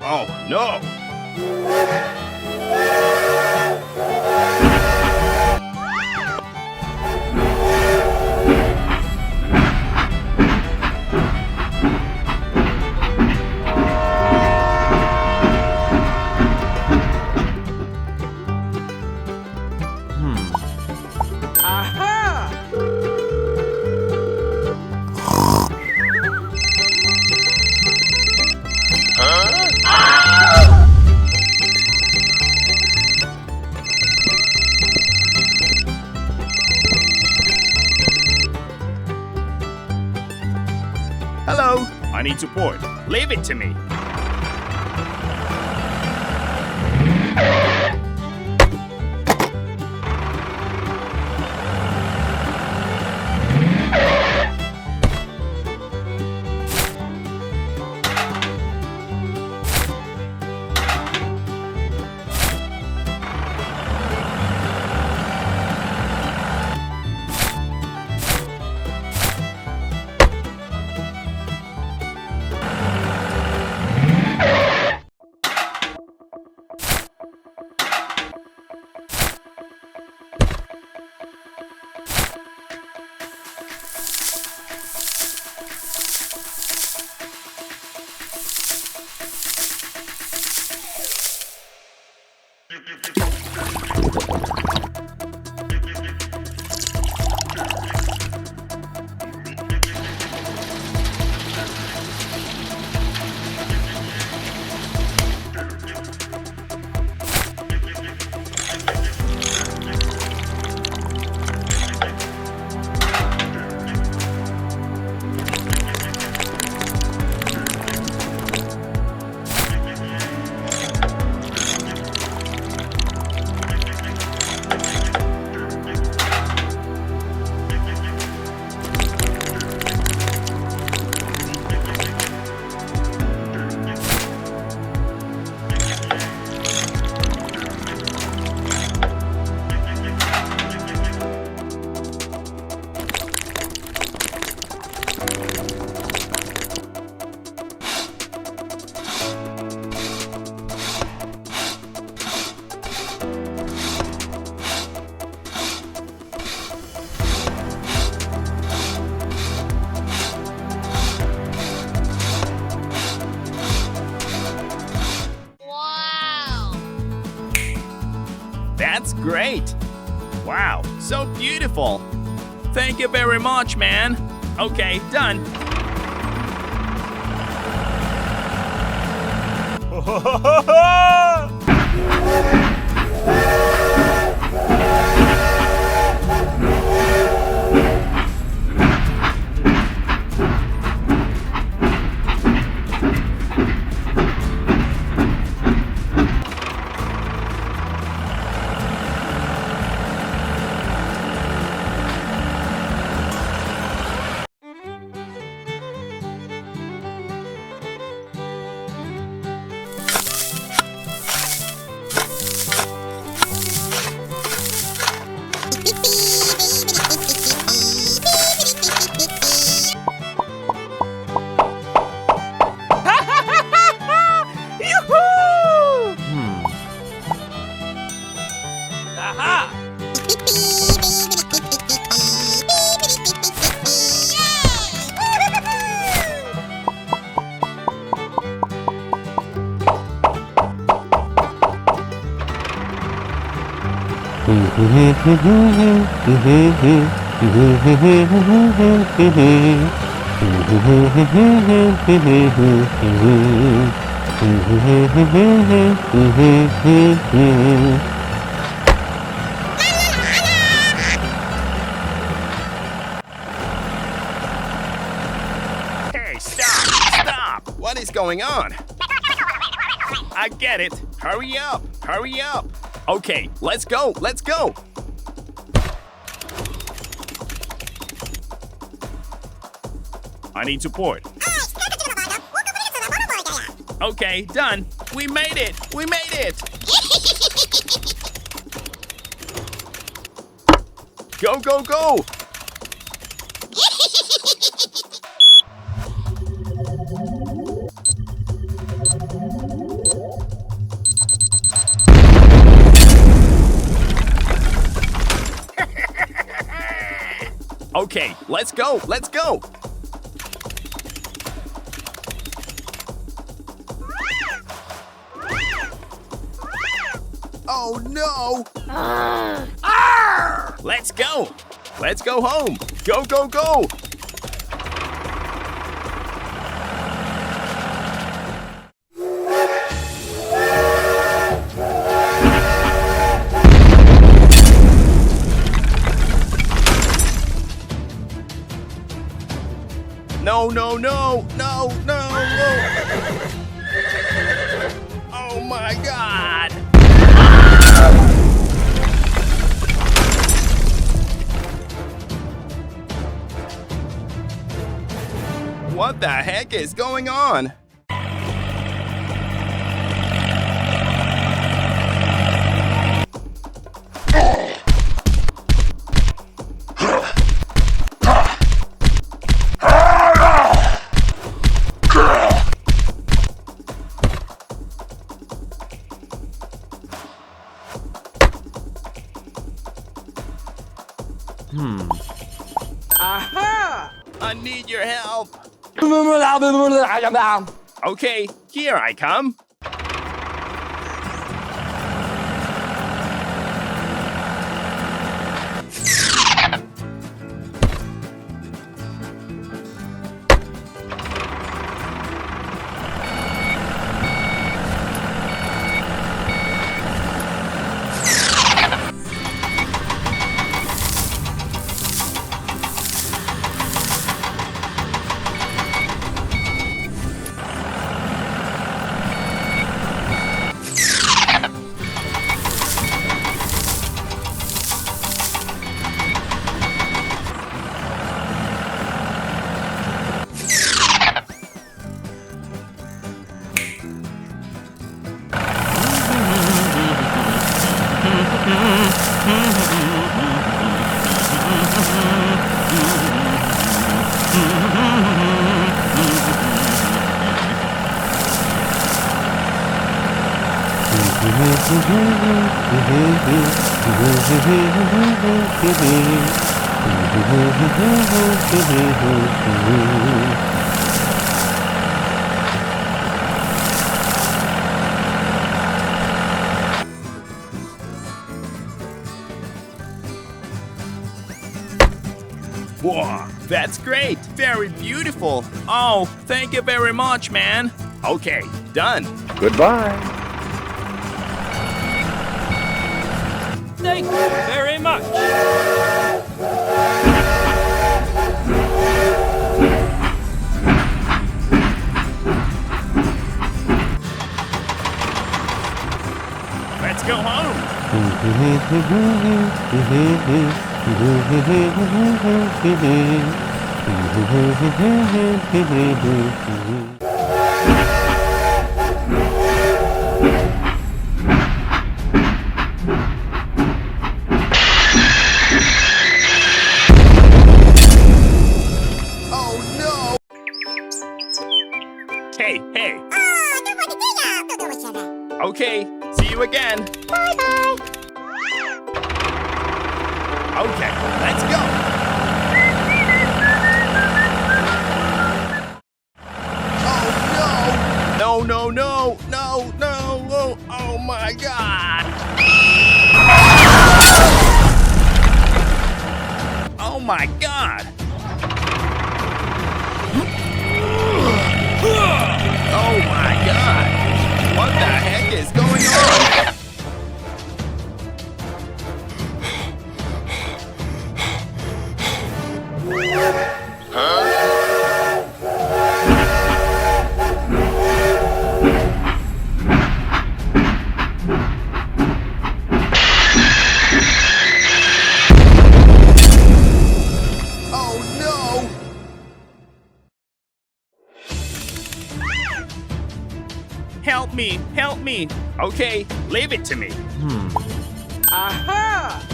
Oh, no! Hello! I need support. Leave it to me. That's great! Wow, so beautiful! Thank you very much, man! Okay, done! Hey, stop! What is going on? I get it. Hurry up! Hurry up! Okay, let's go! I need support. Okay, done. We made it. We made it. Go, go, go. Okay, let's go. Let's go. Oh no! Let's go! Let's go home! Go, go, go! No, no, no, no, no, no! Oh my God! What the heck is going on? Aha! I need your help. Okay, here I come. Wow, that's great. Very beautiful. Oh, thank you very much, man. Okay, done. Goodbye. Thank you very much. Let's go home. Oh no! Hey, hey. Okay, see you again. Bye-bye. Okay, let's go. Oh no! No, no, no, no, no, oh, oh my God! Oh my God! Oh my God! What the heck is going on? help me, help me. Okay, leave it to me. Aha!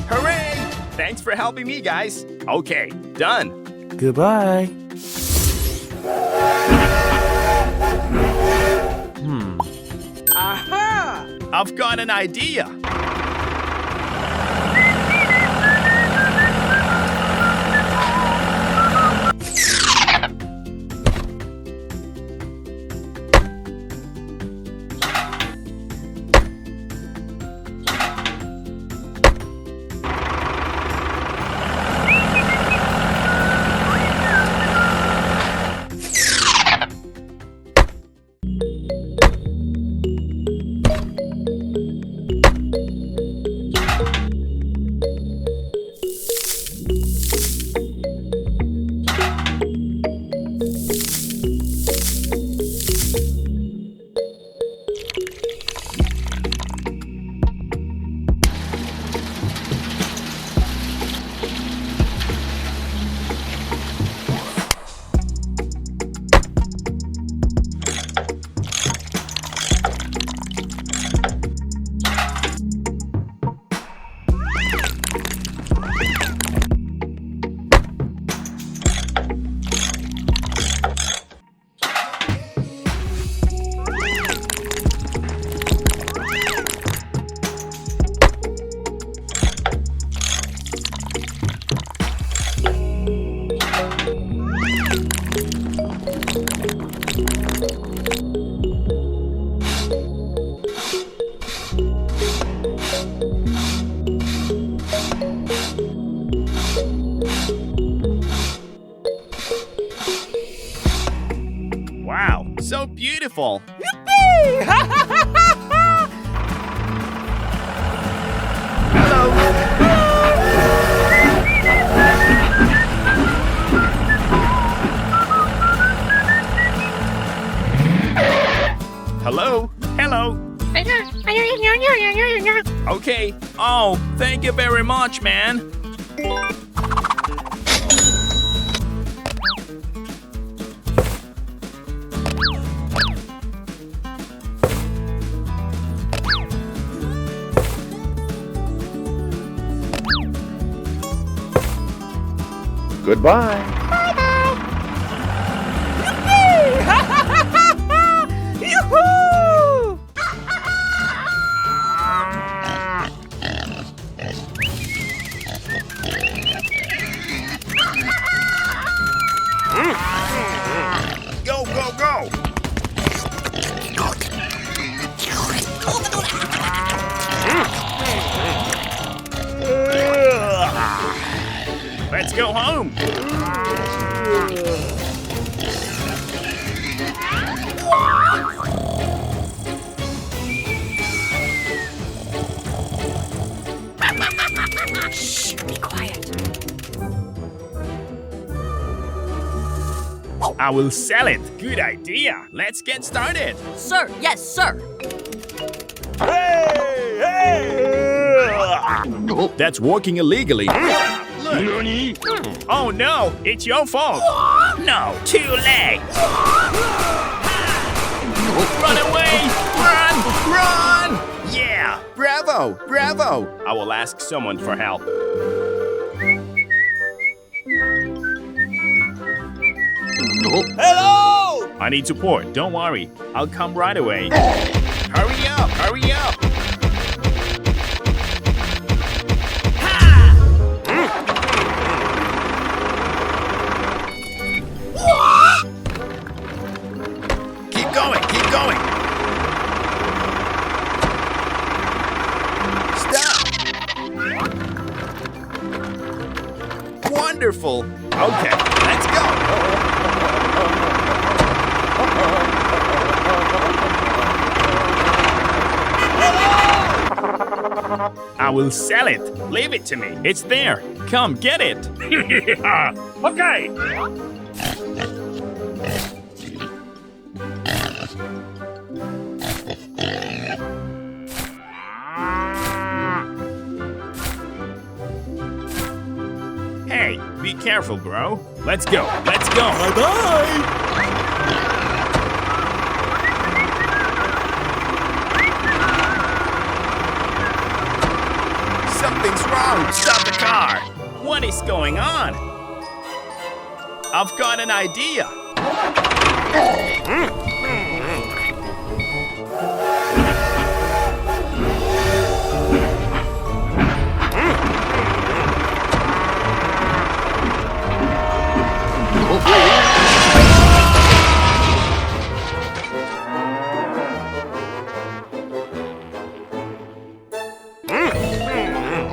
Hooray! Thanks for helping me, guys. Okay, done. Goodbye. Aha! I've got an idea. Wow, so beautiful. Hello? Hello? Okay. Oh, thank you very much, man. Goodbye. Yoo-hoo! Go, go, go! Let's go home. Shh, be quiet. I will sell it. Good idea. Let's get started. Sir, yes, sir. That's working illegally. Oh no, it's your fault. No, too late. Run away! Run! Run! Yeah! Bravo! Bravo! I will ask someone for help. Hello! I need support. Don't worry. I'll come right away. Hurry up! Hurry up! Keep going! Keep going! Stop! wonderful. Okay, let's go. I will sell it. Leave it to me. It's there. Come get it. Okay. Hey, be careful, bro. Let's go. Let's go. Bye-bye. Something's wrong. Stop the car. What is going on? I've got an idea.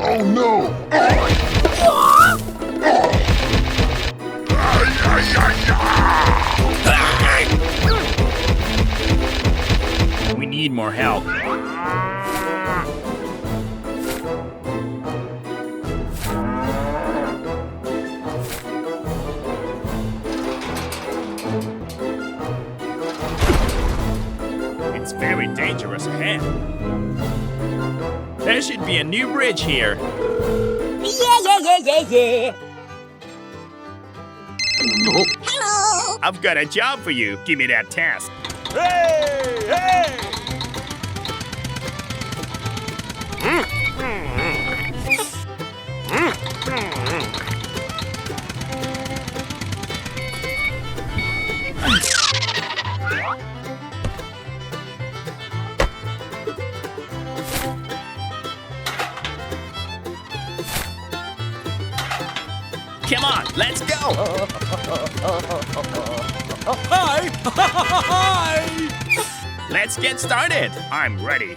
Oh no! We need more help. It's very dangerous ahead. There should be a new bridge here. Yeah. Hello. I've got a job for you. Give me that task. Come on, let's go. Hi. Let's get started. I'm ready.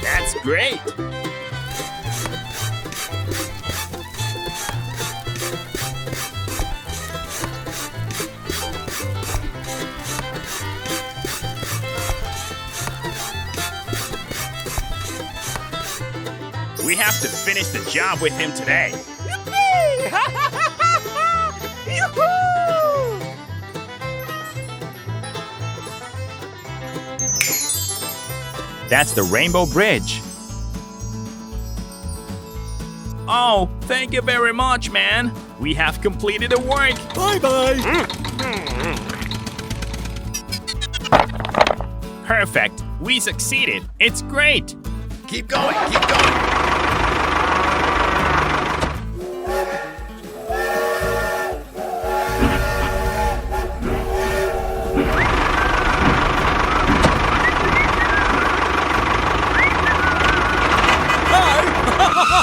That's great. We have to finish the job with him today. That's the Rainbow Bridge. Oh, thank you very much, man. We have completed the work. Bye-bye. Perfect. We succeeded. It's great. Keep going, keep going.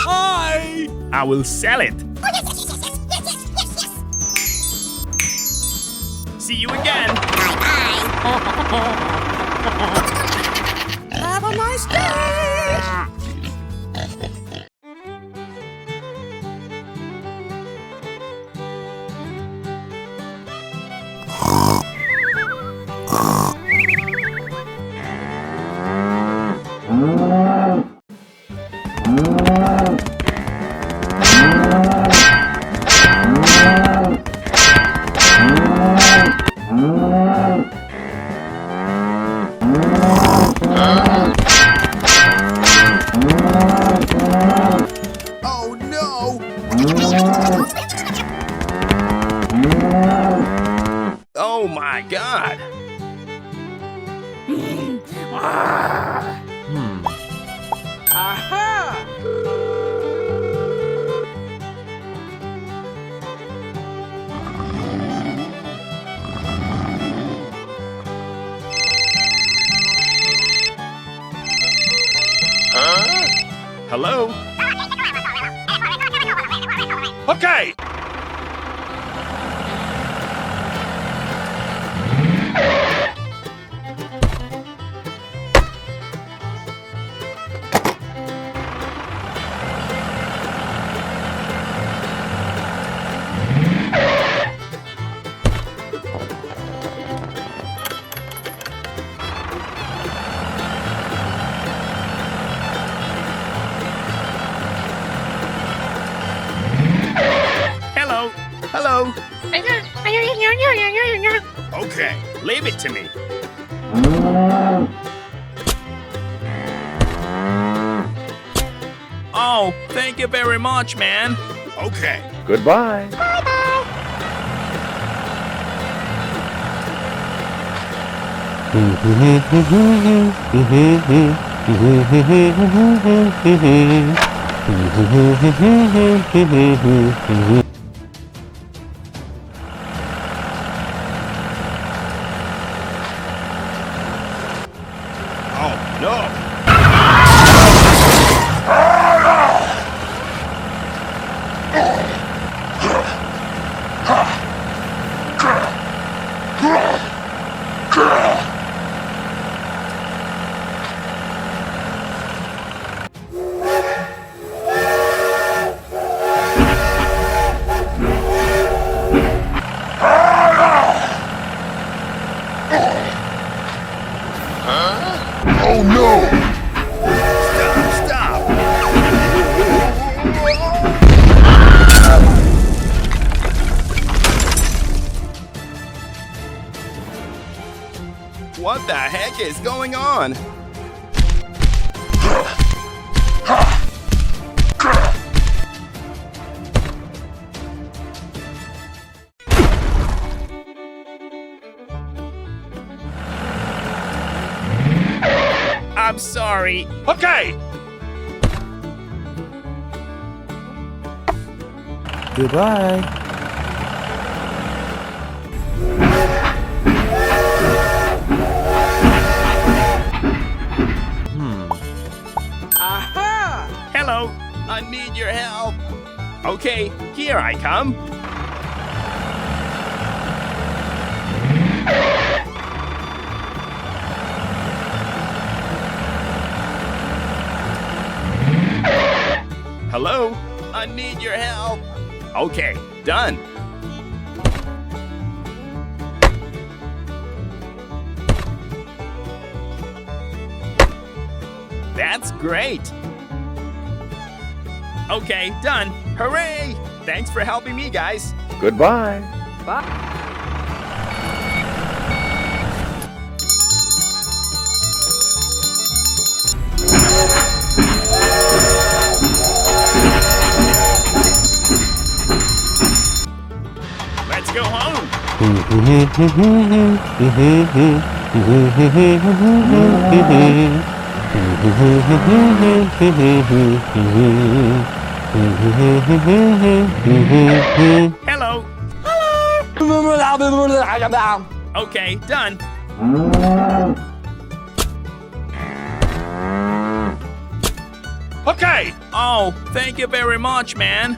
Hi. I will sell it. See you again. Have a nice day. Oh no! Oh my God. Hello? Okay. Hello? Hello? Okay. Leave it to me. Oh, thank you very much, man. Okay. Goodbye. Oh no! Oh no! Stop! What the heck is going on? I'm sorry. Okay. Goodbye. Hello. I need your help. Okay, here I come. Hello? I need your help. Okay, done. That's great. Okay, done. Hooray! Thanks for helping me, guys. Goodbye. Let's go home. Hello. Okay, done. Okay. Oh, thank you very much, man.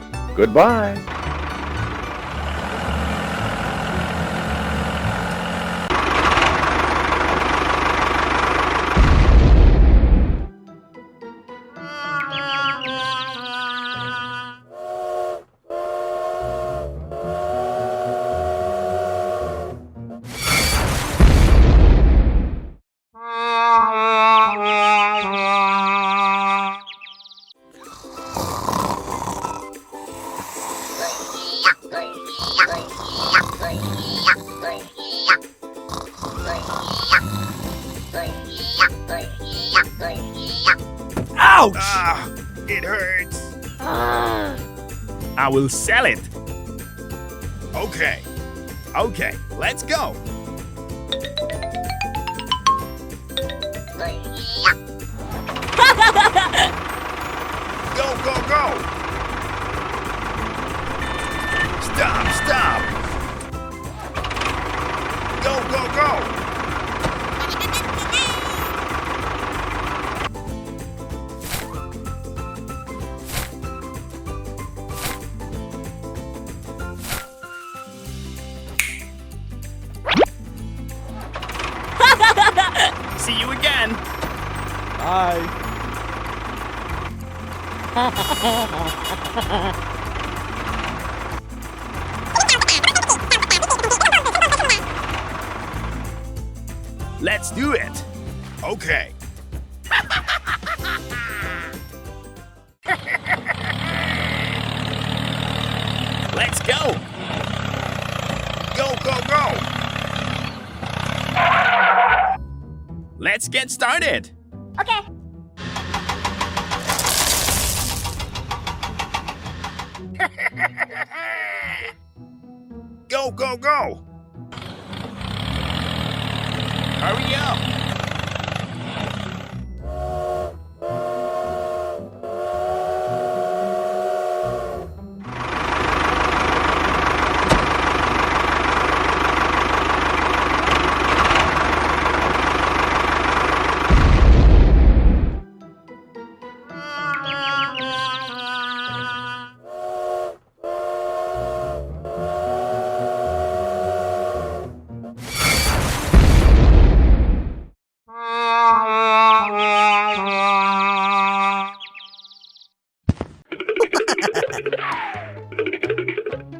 Ouch! Ah, it hurts. I will sell it. Okay. Okay, let's go. Go, go, go. Stop, stop. Go, go, go. See you again. Bye. Let's do it. Okay. Let's go. Go, go, go. Let's get started. Okay. Go, go, go. Hurry up.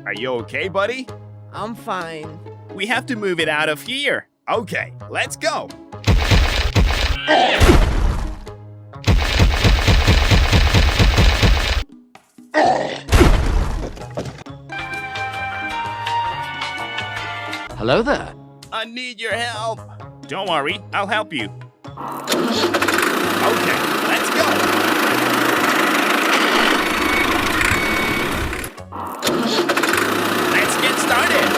Are you okay, buddy? I'm fine. We have to move it out of here. Okay, let's go. Hello there. I need your help. Don't worry, I'll help you. Okay, let's go. Let's get started.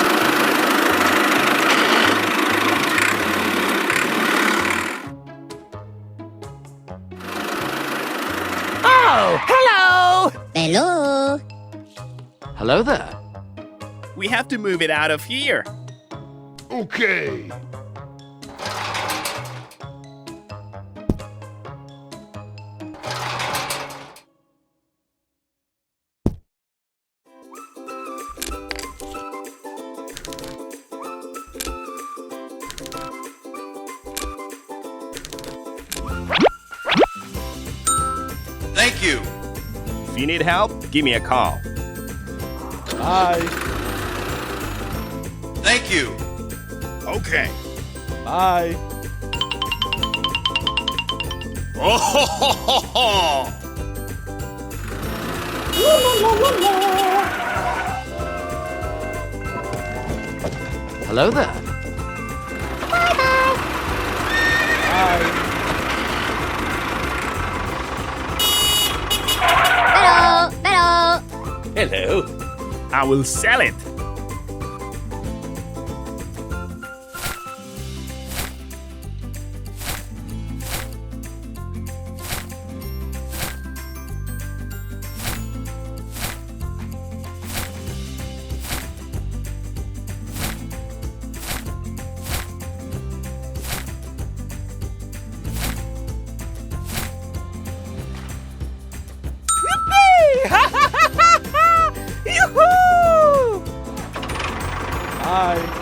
Oh, hello! Hello. Hello there. We have to move it out of here. Okay. Thank you. If you need help, give me a call. Bye. Thank you. Okay. Bye. Oh, ho, ho, ho, ho. Hello there. Bye. Hello. Hello. I will sell it. Bye.